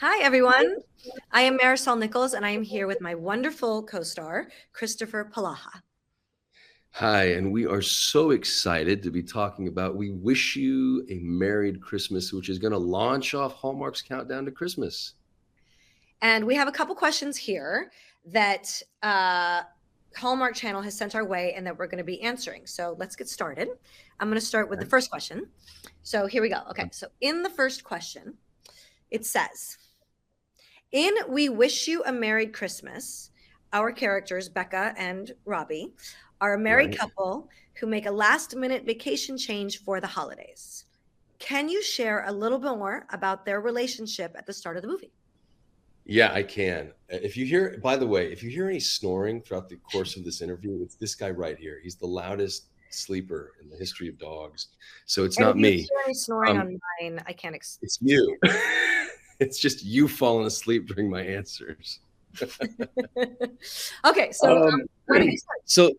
Hi, everyone. I am Marisol Nichols, and I am here with my wonderful co-star, Kristoffer Polaha. Hi, and we are so excited to be talking about We Wish You a Merry Christmas, which is going to launch off Hallmark's Countdown to Christmas. And we have a couple questions here that Hallmark Channel has sent our way and that we're going to be answering. So let's get started. I'm going to start with the first question. So here we go. Okay, so in the first question, it says, in We Wish You a Merry Christmas, our characters, Becca and Robbie, are a married couple who make a last-minute vacation change for the holidays. Can you share a little bit more about their relationship at the start of the movie? Yeah, I can. If you hear, by the way, if you hear any snoring throughout the course of this interview, it's this guy right here. He's the loudest sleeper in the history of dogs. So it's not And if you me. hear any snoring on mine, I can't. It's you. It's just you falling asleep during my answers. Okay, so where do you start? So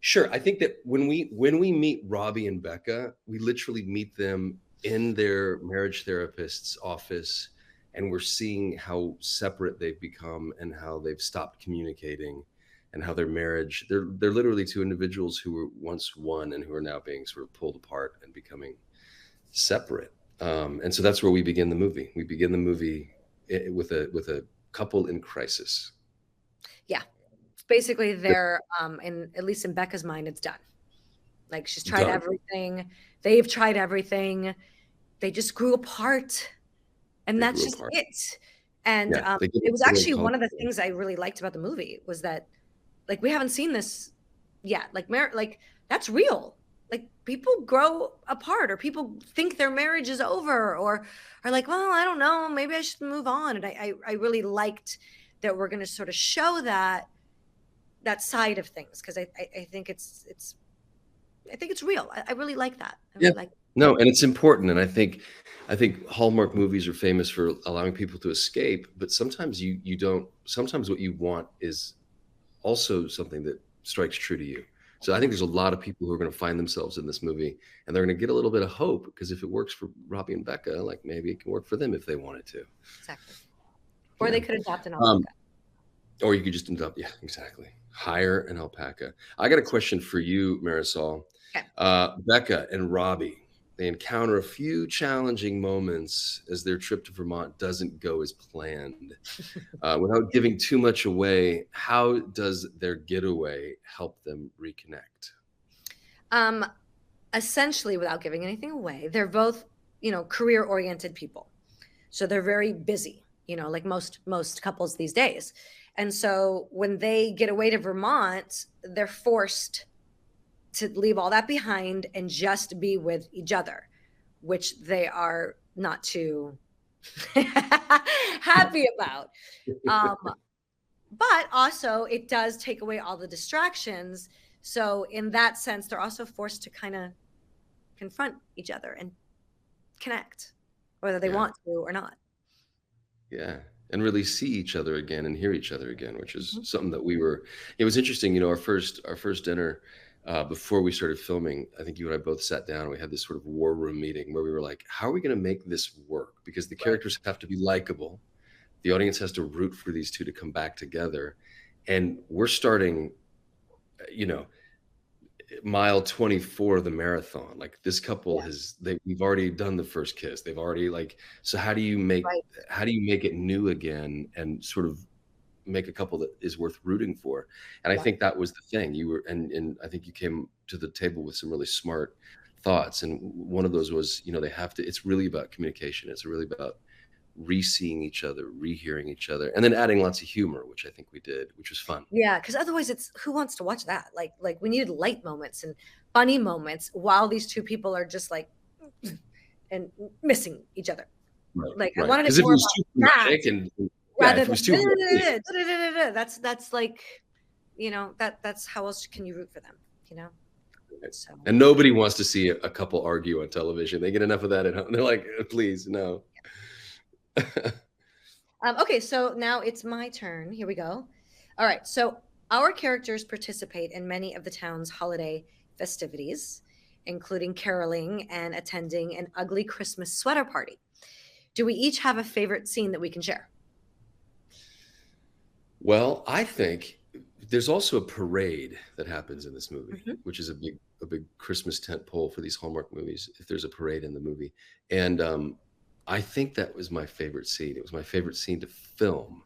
sure, I think that when we meet Robbie and Becca, we literally meet them in their marriage therapist's office, and we're seeing how separate they've become and how they've stopped communicating, and how their marriage, they're literally two individuals who were once one and who are now being sort of pulled apart and becoming separate. And so that's where we begin the movie. We begin the movie with a couple in crisis. Yeah, basically they're at least in Becca's mind, it's done. Like she's tried everything. They've tried everything. They just grew apart, and that's just it. And it was actually one of the things I really liked about the movie was that, like, we haven't seen this yet. Like that's real. Like people grow apart, or people think their marriage is over, or are like, well, I don't know, maybe I should move on. And I really liked that we're going to sort of show that side of things, because I think it's real. I really like that. No, and it's important. And I think Hallmark movies are famous for allowing people to escape, but sometimes you don't. Sometimes what you want is also something that strikes true to you. So I think there's a lot of people who are going to find themselves in this movie, and they're going to get a little bit of hope, because if it works for Robbie and Becca, like maybe it can work for them if they wanted to. Exactly. Or they could adopt an alpaca. Or you could just adopt, yeah, exactly. Hire an alpaca. I got a question for you, Marisol. Okay. Becca and Robbie, they encounter a few challenging moments as their trip to Vermont doesn't go as planned. Without giving too much away, how does their getaway help them reconnect? Essentially, without giving anything away, they're both, career-oriented people. So they're very busy, like most couples these days. And so when they get away to Vermont, they're forced to leave all that behind and just be with each other, which they are not too happy about. But also it does take away all the distractions. So in that sense, they're also forced to kind of confront each other and connect, whether they want to or not. Yeah. And really see each other again and hear each other again, which is something that it was interesting, our first dinner, before we started filming, I think you and I both sat down and we had this sort of war room meeting where we were like, how are we going to make this work? Because the characters have to be likable. The audience has to root for these two to come back together. And we're starting, mile 24 of the marathon. Like this couple we've already done the first kiss. They've already so how do you make it new again and sort of make a couple that is worth rooting for? And I think that was the thing. And I think you came to the table with some really smart thoughts. And one of those was, it's really about communication. It's really about re-seeing each other, rehearing each other, and then adding lots of humor, which I think we did, which was fun. Yeah, because otherwise it's, who wants to watch that? Like we needed light moments and funny moments while these two people are just and missing each other. Right. I wanted it more about that rather than that's like, that's how else can you root for them, So. And nobody wants to see a couple argue on television. They get enough of that at home. They're like, please, no. Okay, so now it's my turn. Here we go. All right, so our characters participate in many of the town's holiday festivities, including caroling and attending an ugly Christmas sweater party. Do we each have a favorite scene that we can share? Well, I think there's also a parade that happens in this movie, Mhm. which is a big Christmas tent pole for these Hallmark movies. If there's a parade in the movie, and I think that was my favorite scene. It was my favorite scene to film,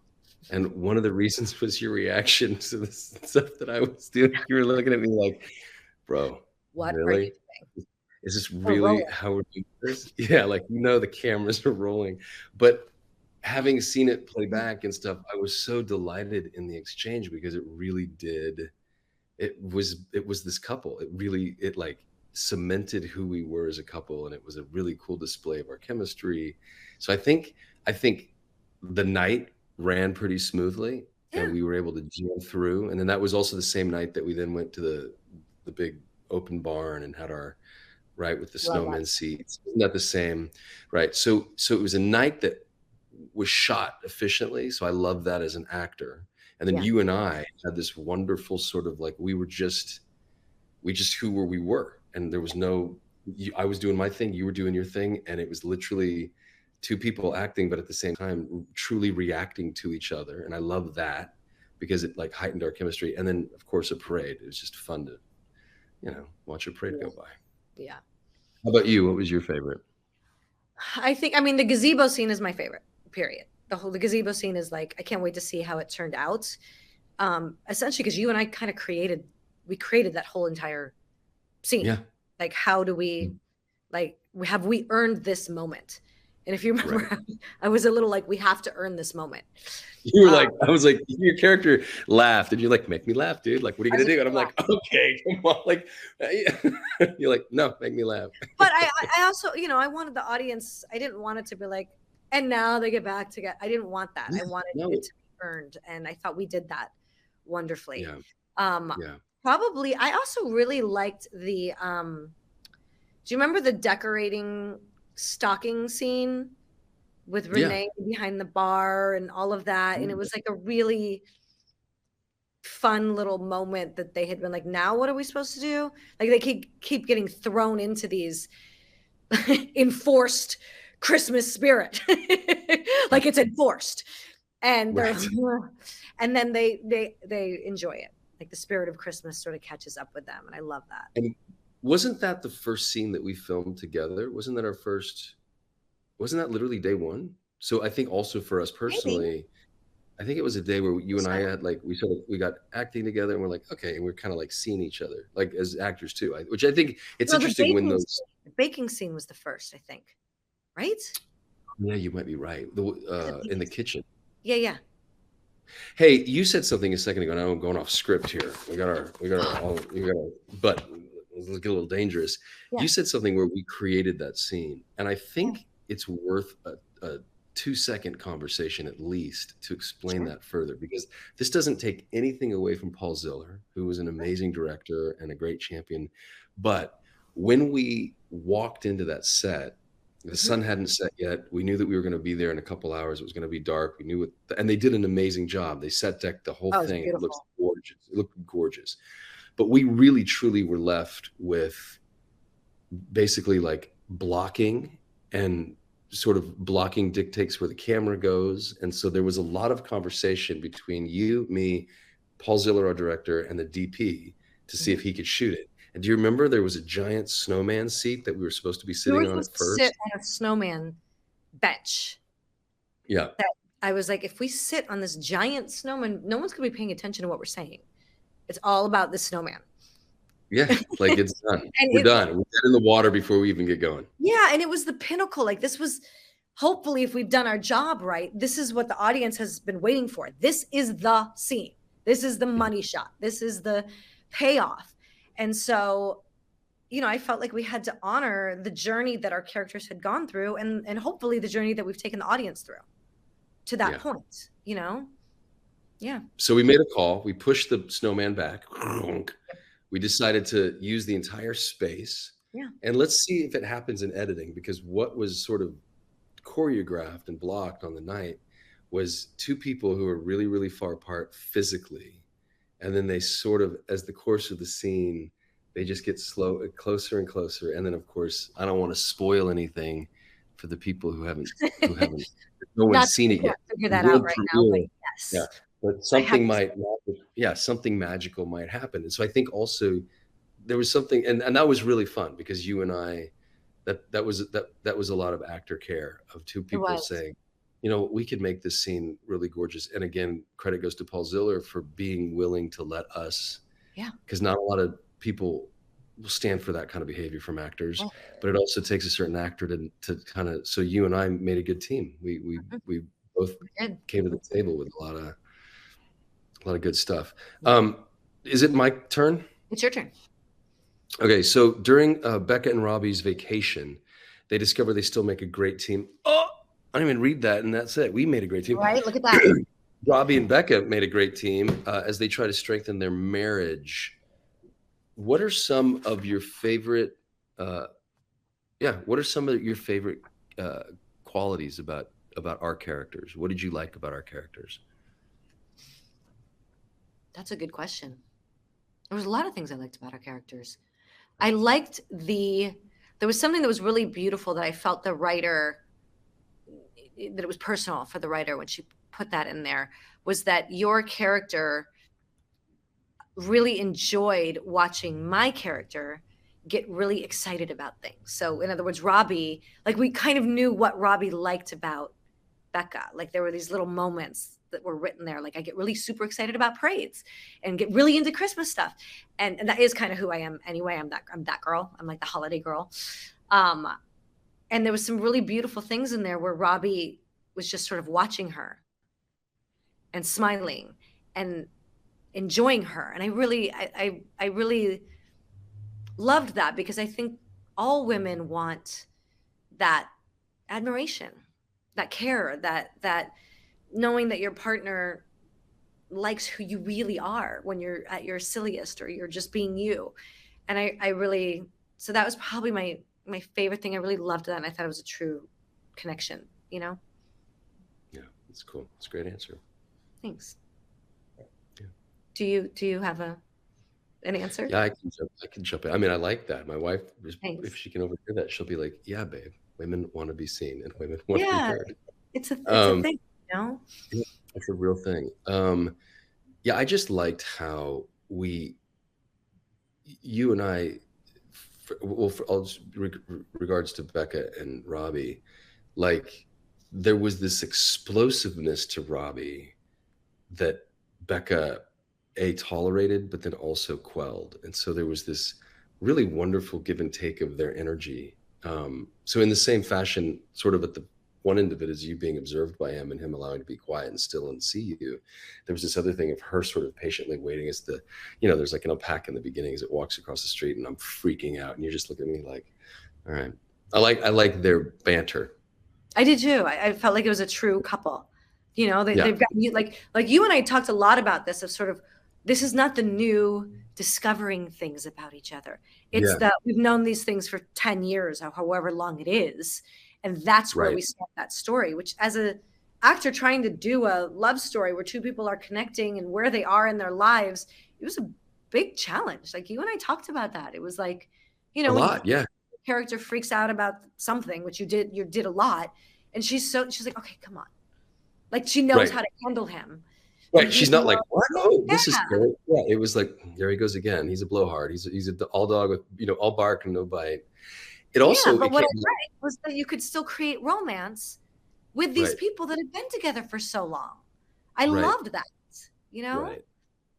and one of the reasons was your reaction to the stuff that I was doing. You were looking at me like, "Bro, What are you really? doing? Is this We're really rolling. how we're doing this?" Yeah, like the cameras are rolling, but having seen it play back and stuff, I was so delighted in the exchange because it really did. It was this couple. It like cemented who we were as a couple, and it was a really cool display of our chemistry. So I think the night ran pretty smoothly, and Yeah, we were able to jam through. And then that was also the same night that we then went to the big open barn and had our right, with the love that. snowman seats. Isn't that the same? Right. So it was a night that was shot efficiently. So I love that as an actor. And then Yeah, you and I had this wonderful sort of like we just who were we were. And there was no I was doing my thing, you were doing your thing, and it was literally two people acting, but at the same time truly reacting to each other. And I love that because it like heightened our chemistry. And then of course a parade. It was just fun to, watch a parade yeah, go by. yeah. How about you? What was your favorite? I mean, the gazebo scene is my favorite, period. The gazebo scene is like, I can't wait to see how it turned out. Essentially, because you and I kind of we created that whole entire scene. Yeah. Like, how do we, like, have we earned this moment? And if you Right. remember, I was a little like, we have to earn this moment. You were Uh, like, I was like, your character laughed, and you're like, make me laugh, dude. Like, what are you I was gonna like, do? And I'm like, okay, come on. Like, you're like, no, make me laugh. but I also, I wanted the audience, I didn't want it to be like, and now they get back together. I didn't want that. Yeah, I wanted no, it to be earned. And I thought we did that wonderfully. yeah, Um, yeah, Probably, I also really liked do you remember the decorating stocking scene with yeah. Renee behind the bar and all of that? And it was like a really fun little moment that they had been like, now what are we supposed to do? Like they keep getting thrown into these enforced Christmas spirit. Like it's enforced. And they're Right. and then they enjoy it. Like the spirit of Christmas sort of catches up with them. And I love that. And wasn't that the first scene that we filmed together? Wasn't that our first? Wasn't that literally day one? So I think also for us Maybe. personally, I think it was a day where you and I So had like we got acting together, and we're like, okay, and we're kind of like seeing each other like as actors too. Which I think it's no, interesting when those. the baking scene was the first, I think. Right? Yeah, you might be right. The In the baking scene. kitchen. Yeah, yeah. Hey, you said something a second ago, and I'm going off script here. But let's get a little dangerous. Yeah. You said something where we created that scene, and I Yeah. think it's worth a 2-second conversation at least to explain Sure. that further, because this doesn't take anything away from Paul Ziller, who was an amazing director and a great champion. But when we walked into that set, the Mhm. sun hadn't set yet. We knew that we were going to be there in a couple hours. It was going to be dark. We knew it, and they did an amazing job. They set decked the whole Oh, it was thing. It looks beautiful. gorgeous. It looked gorgeous. But we really, truly were left with basically like blocking, and sort of blocking dictates where the camera goes. And so there was a lot of conversation between you, me, Paul Ziller, our director, and the DP to see Mhm. if he could shoot it. And do you remember there was a giant snowman seat that we were supposed to be We were sitting on supposed at to sit first? on a snowman bench Yeah. that I was like, if we sit on this giant snowman, no one's gonna be paying attention to what we're saying. It's all about the snowman. Yeah, like it's done. And We're done. We're dead in the water before we even get going. yeah, and it was the pinnacle. Like this was hopefully if we've done our job right, this is what the audience has been waiting for. This is the scene. This is the Yeah. money shot. This is the payoff. And so, I felt like we had to honor the journey that our characters had gone through and hopefully the journey that we've taken the audience through to that Yeah. point. Yeah. So we made a call. We pushed the snowman back. We decided to use the entire space. Yeah. And let's see if it happens in editing, because what was sort of choreographed and blocked on the night was two people who are really, really far apart physically. And then they sort of, as the course of the scene, they just get closer and closer. And then, of course, I don't want to spoil anything, for the people who haven't no one's Not seen it to yet. figure The that out world right now, but premiere, yeah, yes, but I have something to. might, yeah, something magical might happen. And so I think also there was something, and that was really fun because you and I, that was a lot of actor care of two It people was. saying, you know, we could make this scene really gorgeous. And again, credit goes to Paul Ziller for being willing to let us, Yeah. because not a lot of people will stand for that kind of behavior from actors, Yeah. but it also takes a certain actor to kind of, so you and I made a good team. We both Good. came to the table with a lot of good stuff. Is it my turn? It's your turn. Okay, so during Becca and Robbie's vacation, they discover they still make a great team. Oh, I didn't even read that, and that's it. We made a great team. Right? Look at that. Robbie and Becca made a great team as they try to strengthen their marriage. What are some of your favorite? What are some of your favorite qualities about our characters? What did you like about our characters? That's a good question. There was a lot of things I liked about our characters. I liked there was something that was really beautiful that I felt the writer, that it was personal for the writer when she put that in there, was that your character really enjoyed watching my character get really excited about things. So in other words, Robbie, like we kind of knew what Robbie liked about Becca. Like there were these little moments that were written there. Like I get really super excited about parades and get really into Christmas stuff. And that is kind of who I am anyway. I'm that girl. I'm like the holiday girl. And there was some really beautiful things in there where Robbie was just sort of watching her and smiling and enjoying her. And I really loved that, because I think all women want that admiration, that care, that knowing that your partner likes who you really are when you're at your silliest or you're just being you. And I really, so that was probably my favorite thing. I really loved that. And I thought it was a true connection, you know? Yeah, that's cool. It's a great answer. Thanks. Yeah. Do you have an answer? Yeah, I can jump in. I mean, I like that. My wife, Thanks. if she can overhear that, she'll be like, "Yeah, babe, women want to be seen and women want to be Yeah, heard." it's a Um, thing, you know? yeah, it's a real thing. Yeah, I just liked how you and I, for all regards to Becca and Robbie, like there was this explosiveness to Robbie that Becca tolerated, but then also quelled. And so there was this really wonderful give and take of their energy. So in the same fashion, sort of at the one end of it is you being observed by him and him allowing to be quiet and still and see you. There was this other thing of her sort of patiently waiting as there's like an alpaca in the beginning as it walks across the street and I'm freaking out and you're just looking at me like, all right. I like their banter. I did too. I felt like it was a true couple. You know, Yeah. they've got you, like you and I talked a lot about this, of sort of, this is not the new discovering things about each other. It's Yeah. that we've known these things for 10 years or however long it is. And that's where Right. we start that story, which as a actor trying to do a love story where two people are connecting and where they are in their lives, it was a big challenge. Like you and I talked about that. It was like, you know, A when lot. Yeah. the character freaks out about something, which you did a lot. And she's like, okay, come on. Like she knows Right. how to handle him. Right. She's not like, what? Oh, this is Yeah. great. Yeah. It was like, there he goes again. He's a blowhard. He's all dog with, all bark and no bite. It also, But what I liked was that you could still create romance with these Right. people that have been together for so long. I Right. loved that, you know? Right.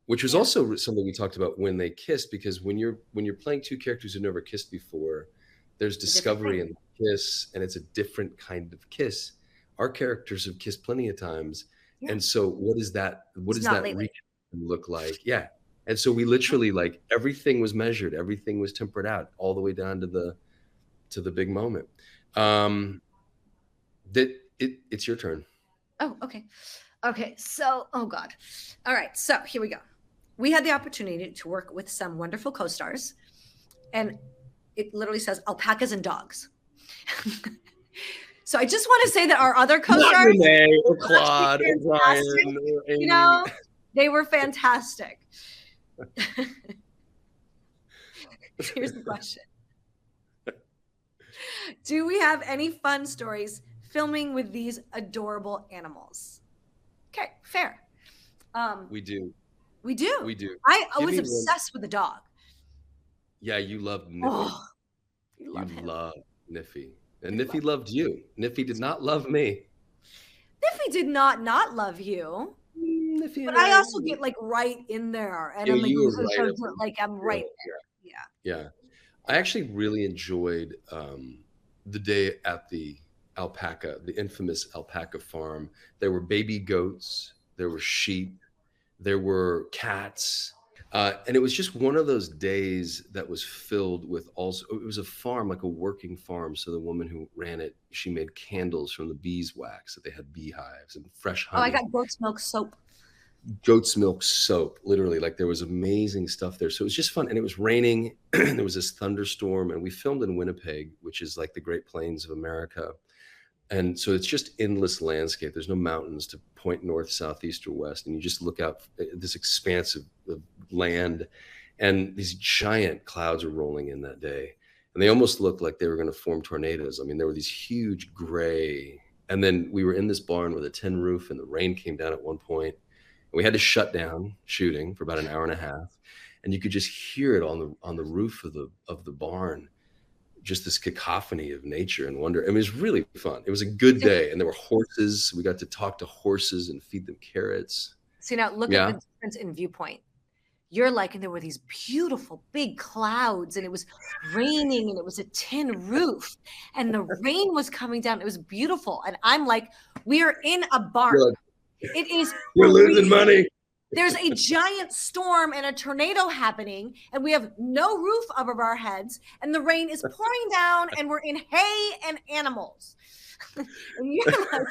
Which was also something we talked about when they kissed, because when you're playing two characters who never kissed before, there's discovery in the kiss, and it's a different kind of kiss. Our characters have kissed plenty of times. Yeah. And so what does that look like? Yeah. And so we literally, like, everything was measured, everything was tempered out all the way down to the big moment. It's your turn. Oh, okay. Okay. So, oh God. All right. So here we go. We had the opportunity to work with some wonderful co-stars, and it literally says alpacas and dogs. So I just want to say that our other co-stars, Renee or Claude or Brian or Amy. you know, they were fantastic. Here's the question. Do we have any fun stories filming with these adorable animals? Okay, fair. We do. We do. We do. I Give was me one. obsessed with the dog. Yeah, you loved Niffy. Oh, you You love him. loved Niffy. I And love Niffy loved you. Niffy did not love me. Niffy did not love you, Niffy but and I I, also get like right in there, and I'm like, you were right up. like I'm Yeah, right there. Yeah. yeah. I actually really enjoyed the day at the infamous alpaca farm. There were baby goats, there were sheep, there were cats. And it was just one of those days that was filled with also, it was a farm, like a working farm. So the woman who ran it, she made candles from the beeswax, that they had beehives and fresh Oh, I honey. got goat's milk soap. Goat's milk soap, literally. Like there was amazing stuff there. So it was just fun. And it was raining. And there was this thunderstorm. And we filmed in Winnipeg, which is like the Great Plains of America. And so it's just endless landscape. There's no mountains to point north, south, east, or west. And you just look out at this expanse of land. And these giant clouds are rolling in that day. And they almost looked like they were going to form tornadoes. I mean, there were these huge gray. And then we were in this barn with a tin roof, and the rain came down at one point. We had to shut down shooting for about an hour and a half, and you could just hear it on the roof of the barn, just this cacophony of nature and wonder. It was really fun. It was a good day, and there were horses. We got to talk to horses and feed them carrots. So now look at the difference in viewpoint. You're like, and there were these beautiful big clouds, and it was raining, and it was a tin roof, and the rain was coming down. It was beautiful, and I'm like, we are in a barn. Good. It is. We're losing money. There's a giant storm and a tornado happening, and we have no roof over our heads, and the rain is pouring down, and we're in hay and animals. And you're like,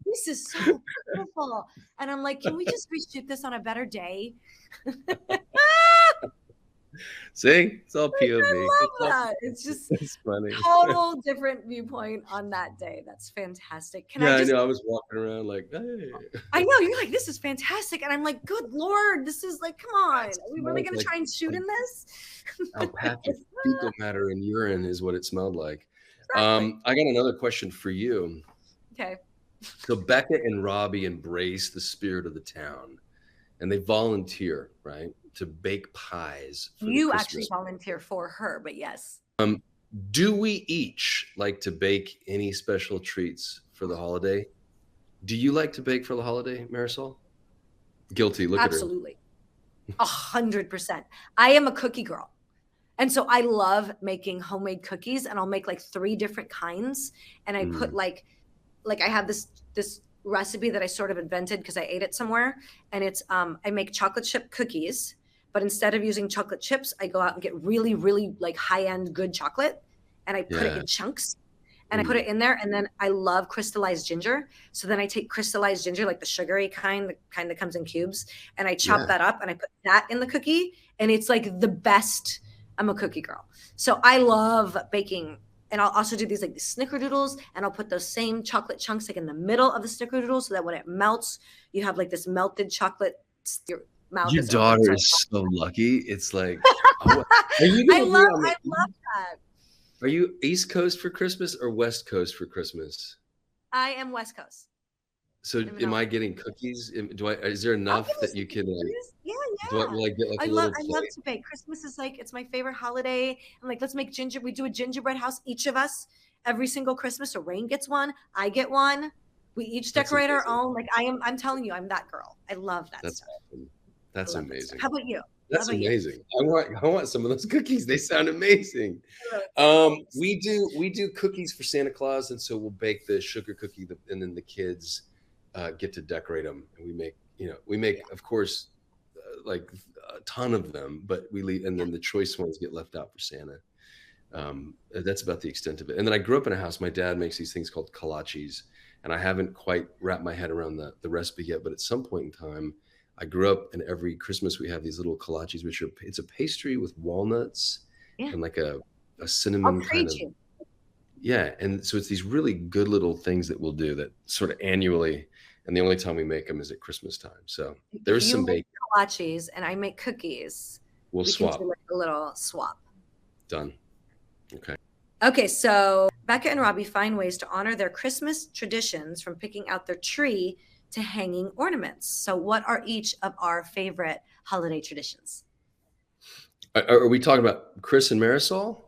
this is so beautiful. And I'm like, can we just reshoot this on a better day? See, it's all POV. I love that. It's just funny. Total different viewpoint on that day. That's fantastic. I know. I was walking around like, hey. I know. You're like, this is fantastic. And I'm like, good Lord, this is like, come on. Are we really going to try and shoot in this? Alpaca fecal matter and urine is what it smelled like. Exactly. I got another question for you. Okay. So Becca and Robbie embrace the spirit of the town, and they volunteer, right, to bake pies. You actually volunteer for her, but yes. Do we each like to bake any special treats for the holiday? Do you like to bake for the holiday, Marisol? Guilty. Look Absolutely. 100%. I am a cookie girl. And so I love making homemade cookies, and I'll make like 3 different kinds. And I put like I have this recipe that I sort of invented because I ate it somewhere. And it's, I make chocolate chip cookies, but instead of using chocolate chips, I go out and get really, really like high-end good chocolate, and I put it in chunks, and I put it in there. And then I love crystallized ginger. So then I take crystallized ginger, like the sugary kind, the kind that comes in cubes, and I chop that up, and I put that in the cookie. And it's like the best. I'm a cookie girl. So I love baking. And I'll also do these like the snickerdoodles, and I'll put those same chocolate chunks like in the middle of the snickerdoodle, so that when it melts, you have like this melted chocolate. Your mouth. Your daughter is so lucky. It's like, I love that. Are you East Coast for Christmas or West Coast for Christmas? I am West Coast. So am I getting cookies? Is there enough that you can like? Yeah. Do I get like I love to bake. Christmas is like, it's my favorite holiday. I'm like, let's make we do a gingerbread house, each of us, every single Christmas. So Rain gets one, I get one. We each decorate our own. Like I'm telling you, I'm that girl. I love that stuff. Awesome. That's amazing. How about you? That's amazing. I want some of those cookies. They sound amazing. We do cookies for Santa Claus, and so we'll bake the sugar cookie, and then the kids get to decorate them. And we make of course like a ton of them, but we leave, and then the choice ones get left out for Santa. That's about the extent of it. And then I grew up in a house. My dad makes these things called kolaches, and I haven't quite wrapped my head around the recipe yet. But at some point in time, I grew up, and every Christmas we have these little kolaches, which it's a pastry with walnuts and like a cinnamon kind of. Yeah, and so it's these really good little things that we'll do that sort of annually, and the only time we make them is at Christmas time. So there's some bake kolaches, and I make cookies. We swap. Can do like a little swap. Done. Okay. Okay, so Becca and Robbie find ways to honor their Christmas traditions, from picking out their tree to hanging ornaments. So, what are each of our favorite holiday traditions? Are we talking about Chris and Marisol?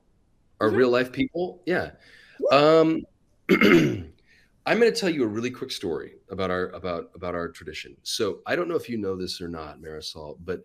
Are Mhm. real life people? Yeah. Yeah. Um, I'm going to tell you a really quick story about our tradition. So I don't know if you know this or not, Marisol, but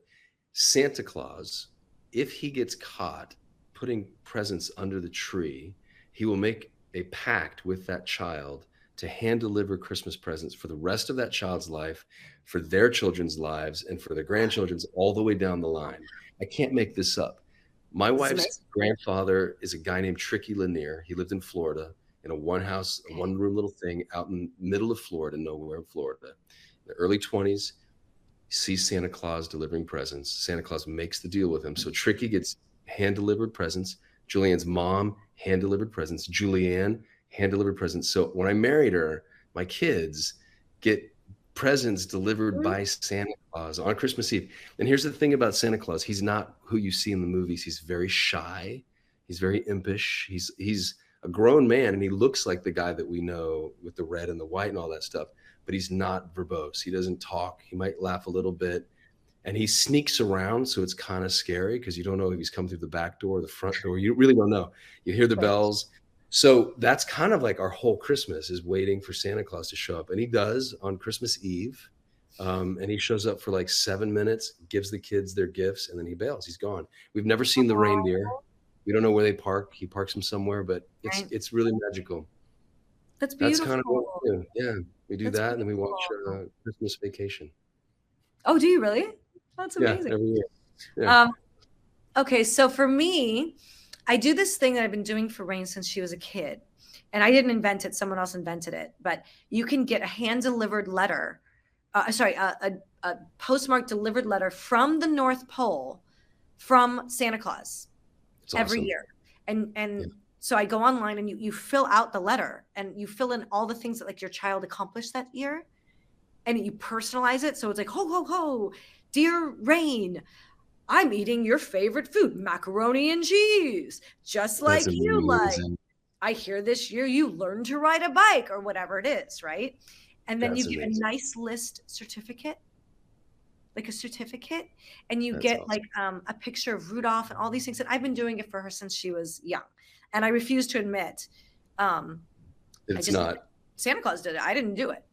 Santa Claus, if he gets caught putting presents under the tree, he will make a pact with that child to hand deliver Christmas presents for the rest of that child's life, for their children's lives, and for their grandchildren's, all the way down the line. I can't make this up. My This is wife's amazing. grandfather is a guy named Tricky Lanier. He lived in Florida in a one house, a Okay. one room little thing out in the middle of Florida, nowhere in Florida. In the early 20s, he sees Santa Claus delivering presents. Santa Claus makes the deal with him. So Tricky gets hand delivered presents. Julianne's mom hand delivered presents. Julianne hand delivered presents. So when I married her, my kids get presents delivered Mhm. by Santa Claus on Christmas Eve. And here's the thing about Santa Claus: he's not who you see in the movies. He's very shy. He's very impish. He's a grown man, and he looks like the guy that we know with the red and the white and all that stuff. But he's not verbose. He doesn't talk. He might laugh a little bit, and he sneaks around, so it's kind of scary because you don't know if he's come through the back door or the front door. You really don't know. You hear the Right. bells. So that's kind of like our whole Christmas is waiting for Santa Claus to show up. And he does on Christmas Eve. And he shows up for like 7 minutes, gives the kids their gifts, and then he bails. He's gone. We've never seen the reindeer. We don't know where they park. He parks them somewhere, but Right. it's really magical. That's That's kind of what beautiful. we do. Yeah, we do That's that, and then we watch beautiful. Christmas Vacation. Oh, do you really? That's Yeah, amazing. every year. Yeah. Um, okay, so for me, I do this thing that I've been doing for Rain since she was a kid. And I didn't invent it, someone else invented it. But you can get a hand delivered letter, sorry, a postmarked delivered letter from the North Pole from Santa Claus It's every awesome. year. And Yeah. so I go online and you fill out the letter and you fill in all the things that like your child accomplished that year, and you personalize it. So it's like, ho, ho, ho, dear Rain, I'm eating your favorite food, macaroni and cheese, just That's like you like. amazing. I hear this year you learned to ride a bike or whatever it is, right? And then you That's get a amazing. nice list certificate, like a certificate, and you That's get awesome. like a picture of Rudolph and all these things. And I've been doing it for her since she was young. And I refuse to admit, um, I It's just not. Santa Claus did it. I didn't do it.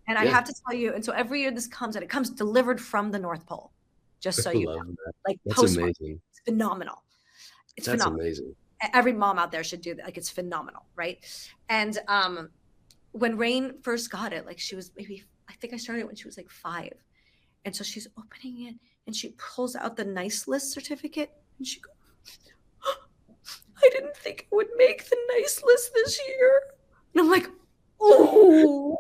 And I Yeah. have to tell you, and so every year this comes, and it comes delivered from the North Pole, just I so you love know, that. like That's postmark. amazing. It's phenomenal. It's That's phenomenal. amazing. Every mom out there should do that. Like it's phenomenal, right? And when Rain first got it, like she was maybe, I think I started when she was like 5, and so she's opening it and she pulls out the nice list certificate and she goes, I didn't think I would make the nice list this year. And I'm like, oh.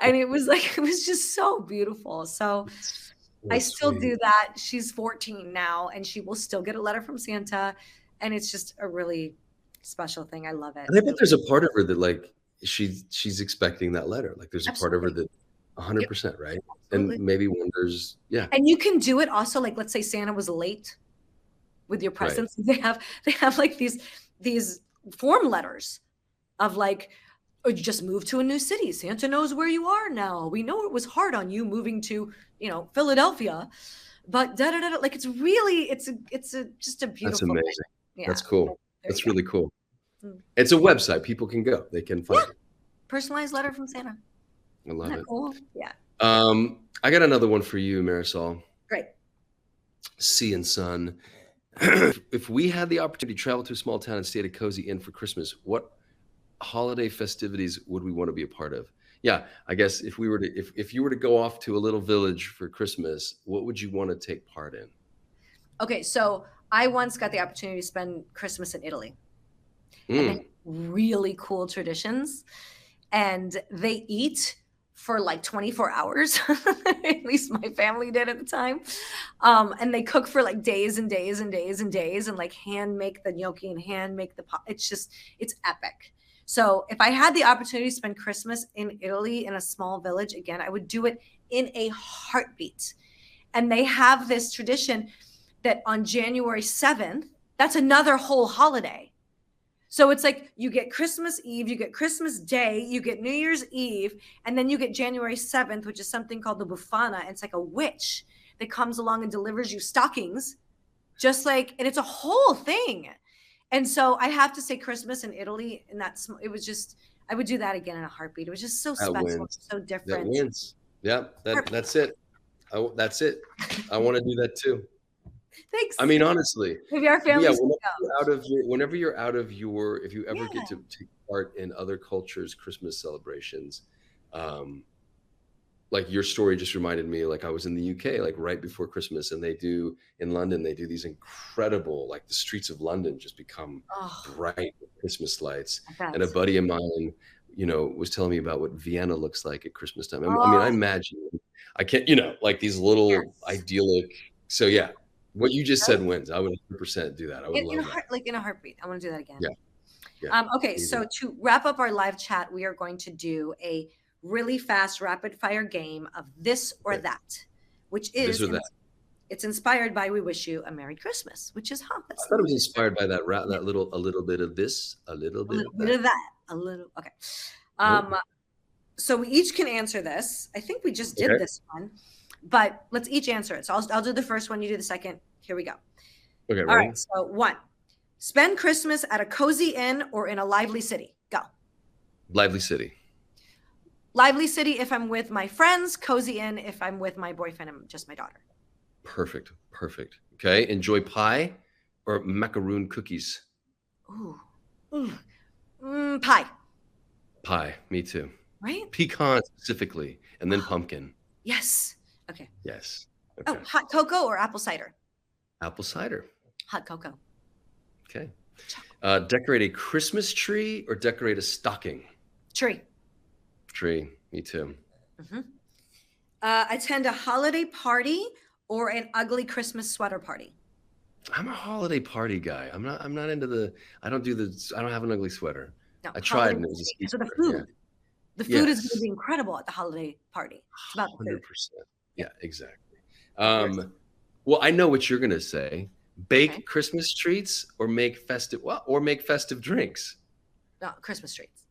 And it was like, it was just so beautiful. So It's I so still sweet. do that. She's 14 now, and she will still get a letter from Santa. And it's just a really special thing. I love it. And I I bet there's a part of her that like she's expecting that letter. Like there's a part of her absolutely. that Yep, 100%, right? And absolutely. maybe wonders, yeah, And you can do it also, like let's say Santa was late with your right. presents. They have like these form letters of like, or you just moved to a new city. Santa knows where you are now. We know it was hard on you moving to, Philadelphia, but da da da. Like it's a just a That's beautiful thing. amazing. Yeah. That's cool. There you That's go. really cool. Mm. It's a website. People can go. They can Yeah. find it. Personalized letter from Santa. I Isn't love that it. cool? Yeah. I got another one for you, Marisol. Great. Sea and Sun. If we had the opportunity to travel to a small town and stay at a cozy inn for Christmas, what holiday festivities would we want to be a part of? Yeah, I guess if we were to if you were to go off to a little village for Christmas, what would you want to take part in? Okay. So I once got the opportunity to spend Christmas in Italy, and they have Mm, really cool traditions, and they eat for like 24 hours. At least my family did at the time. And they cook for like days and days and days and days, and like hand make the gnocchi and hand make the pot. It's epic. So if I had the opportunity to spend Christmas in Italy in a small village again, I would do it in a heartbeat. And they have this tradition that on January 7th, That's another whole holiday. So it's like you get Christmas Eve, you get Christmas Day, you get New Year's Eve, and then you get January 7th, which is something called the Bufana. And it's like a witch that comes along and delivers you stockings, just like, and it's a whole thing. And so I have to say Christmas in Italy, and it was just, I would do that again in a heartbeat. It was just so special, so different. That wins. Yeah, that's it. That's it. I want to do that too. Thanks. I mean, honestly, maybe our families. Whenever you're out of your, if you ever get to take part in other cultures' Christmas celebrations, like your story just reminded me, like I was in the UK, like right before Christmas, and in London, they do these incredible, like the streets of London just become bright with Christmas lights. And a buddy of mine, was telling me about what Vienna looks like at Christmas time. I mean, I imagine, I can't, like these little idyllic. So yeah, what you just said wins. I would 100% do that. I would love that. Like in a heartbeat. I want to do that again. Yeah. Okay, so to wrap up our live chat, we are going to do a really fast rapid fire game of this or that, which is it's inspired by "We Wish You a Merry Christmas," which is I thought it was inspired by that a little bit of this, a little bit of that, okay. So we each can answer this. I think we just did this one, but let's each answer it. So I'll do the first one, you do the second. Here we go. Okay. All right. So 1, spend Christmas at a cozy inn or in a lively city. Go. Lively city. Lively city if I'm with my friends, cozy inn if I'm with my boyfriend and just my daughter. Perfect. Okay. Enjoy pie or macaroon cookies? Pie. Pie. Me too. Right? Pecan specifically, and then pumpkin. Yes. Okay. Yes. Okay. Oh, hot cocoa or apple cider? Apple cider. Hot cocoa. Okay. Decorate a Christmas tree or decorate a stocking? Tree. Me too. Attend a holiday party or an ugly Christmas sweater party? I'm a holiday party guy. I'm not into I don't have an ugly sweater. No, I tried and it was just so the food. The food is going to be incredible at the holiday party. It's about the food. 100%. Yeah, exactly. Well, I know what you're going to say. Bake Christmas treats or make festive drinks? No, Christmas treats.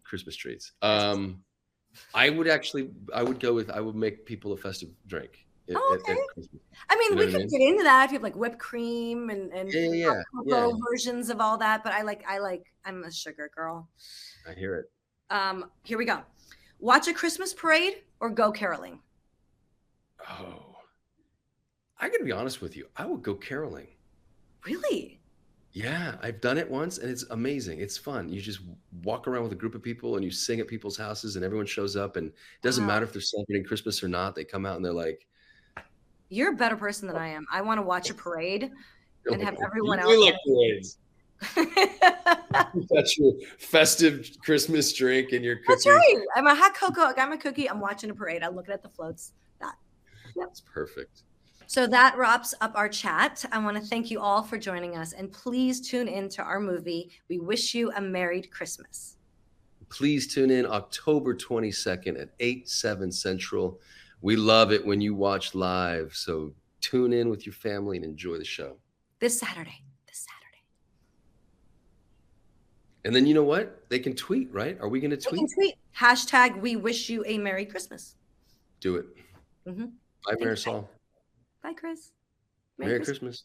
Christmas treats. I would make people a festive drink. At Christmas. I mean, we could get into that if you have like whipped cream and cocoa versions of all that. But I'm a sugar girl. I hear it. Here we go. Watch a Christmas parade or go caroling? Oh, I gotta be honest with you. I would go caroling. Really? Yeah, I've done it once and it's amazing. It's fun. You just walk around with a group of people and you sing at people's houses and everyone shows up, and it doesn't matter if they're celebrating Christmas or not. They come out and they're like, "You're a better person than I am. I want to watch a parade and have everyone else." You like parades. That's your festive Christmas drink and your cookies. That's right. I'm a hot cocoa. I got my cookie. I'm watching a parade. I'm looking at the floats. That's perfect. So that wraps up our chat. I want to thank you all for joining us, and please tune in to our movie, We Wish You a Merry Christmas. Please tune in October 22nd at 8/7 Central. We love it when you watch live. So tune in with your family and enjoy the show. This Saturday. And then you know what? They can tweet, right? Are we going to tweet? They can tweet. Hashtag We Wish You a Merry Christmas. Do it. Bye, Marisol. Bye, Chris. Merry Christmas.